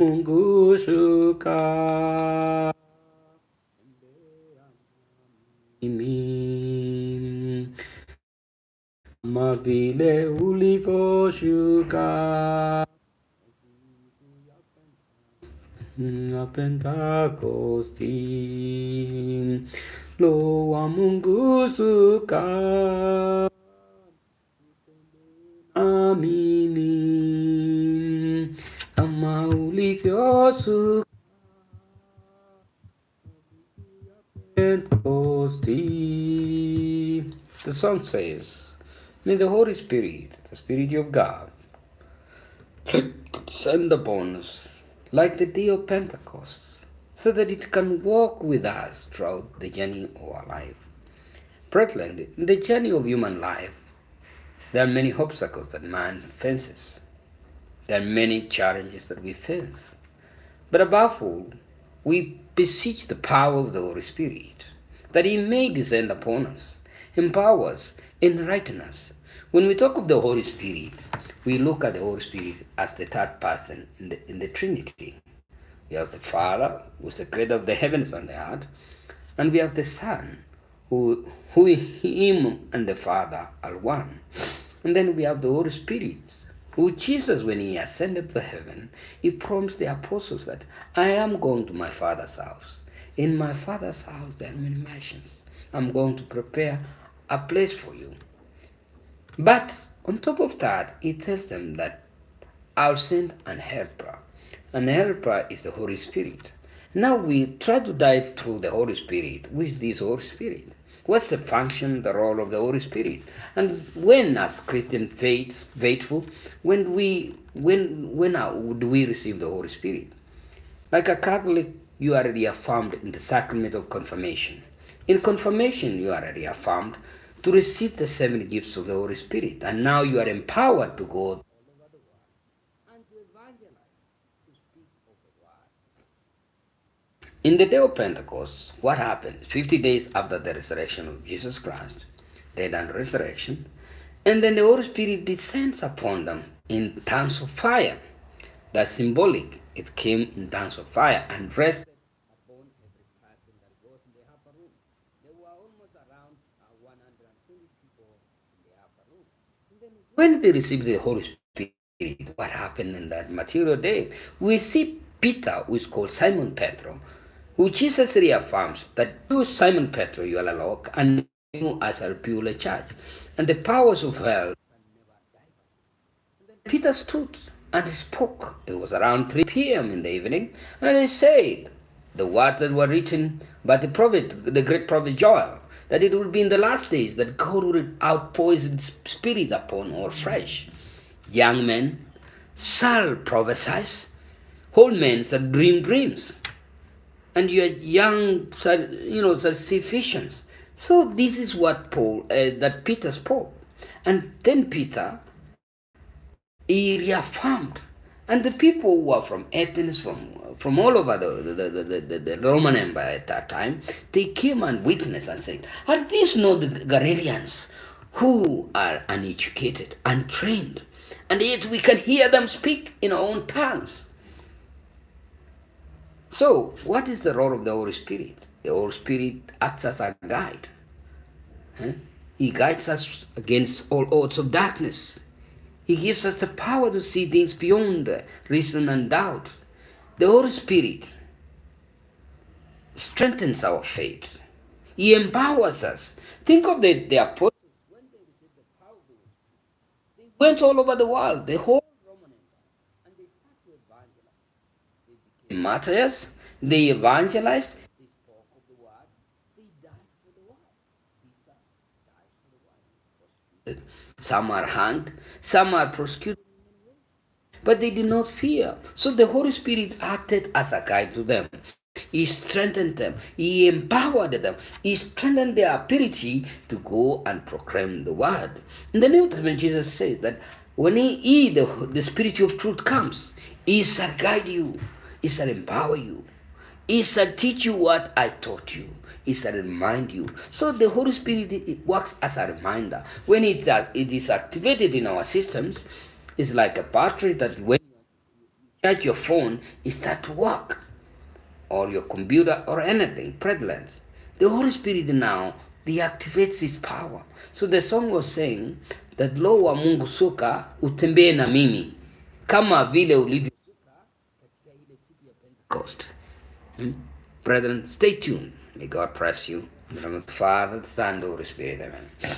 Mungu suka mimi kama vile ulivyoshuka na Pentekosti. Roho wa Mungu suka na mimi kama ulivyoshuka Pentecosti. The song says, may the Holy Spirit, the Spirit of God, descend upon us like the day of Pentecost, so that it can walk with us throughout the journey of our life. Brethren, in the journey of human life, there are many obstacles that man faces. There are many challenges that we face. But above all, we beseech the power of the Holy Spirit, that He may descend upon us, empower us, enlighten us. When we talk of the Holy Spirit, we look at the Holy Spirit as the third person in the Trinity. We have the Father, who is the creator of the heavens and the earth, and we have the Son, who Him and the Father are one. And then we have the Holy Spirit, who Jesus, when He ascended to heaven, He promised the apostles that I am going to my Father's house. In my Father's house there are many mansions. I'm going to prepare a place for you. But on top of that, He tells them that I'll send an helper. An helper is the Holy Spirit. Now we try to dive through the Holy Spirit. Who is this Holy Spirit? What's the function, the role of the Holy Spirit? And when, as Christian faithful, when do we receive the Holy Spirit? Like a Catholic, you are reaffirmed in the sacrament of confirmation. In confirmation, you are reaffirmed to receive the 7 gifts of the Holy Spirit. And now you are empowered to go and to evangelize, to speak of the word. In the day of Pentecost, what happened? 50 days after the resurrection of Jesus Christ, death and resurrection, and then the Holy Spirit descends upon them in tongues of fire. That's symbolic. It came in tongues of fire and rested upon every person that was in the upper room. There were almost around 120 people in the upper room. And then when they received the Holy Spirit, what happened in that material day? We see Peter, who is called Simon Petro, who Jesus reaffirms that you, Simon Petro, you are a rock, and you as a pure church, and the powers of hell. Peter stood and he spoke. It was around 3 p.m. in the evening, and he said the words that were written by the prophet, the great prophet Joel, that it would be in the last days that God would outpour His Spirit upon all flesh. Young men shall prophesy, old men shall dream dreams, and your young shall see visions. So this is what that Peter spoke, and then Peter, he reaffirmed, and the people who were from Athens, from all over the Roman Empire at that time, they came and witnessed and said, are these not the Galileans who are uneducated, untrained, and yet we can hear them speak in our own tongues? So, what is the role of the Holy Spirit? The Holy Spirit acts as a guide. He guides us against all odds of darkness. He gives us the power to see things beyond reason and doubt. The Holy Spirit strengthens our faith. He empowers us. Think of the apostles when they received the power of the Holy Spirit. They went all over the world, the whole Roman Empire, and they started to evangelize. They became martyrs, they evangelized, they spoke of the word, they died for the word. Peter died for the word. Some are hanged, some are prosecuted, but they did not fear. So the Holy Spirit acted as a guide to them. He strengthened them. He empowered them. He strengthened their ability to go and proclaim the word. In the New Testament, Jesus says that when the Spirit of truth comes, He shall guide you. He shall empower you. He shall teach you what I taught you. He shall remind you. So the Holy Spirit, it works as a reminder. When it is activated in our systems, it's like a battery that when charge your phone, it start to work, or your computer or anything, prevalence. The Holy Spirit now deactivates his power. So the song was saying that Roho wa Mungu suka utembee na mimi kama vile ulivyoshuka katika ile siku ya Pentecost. Hmm? Brethren, stay tuned. May God bless you. In the name of the Father, the Son, and the Holy Spirit. Amen.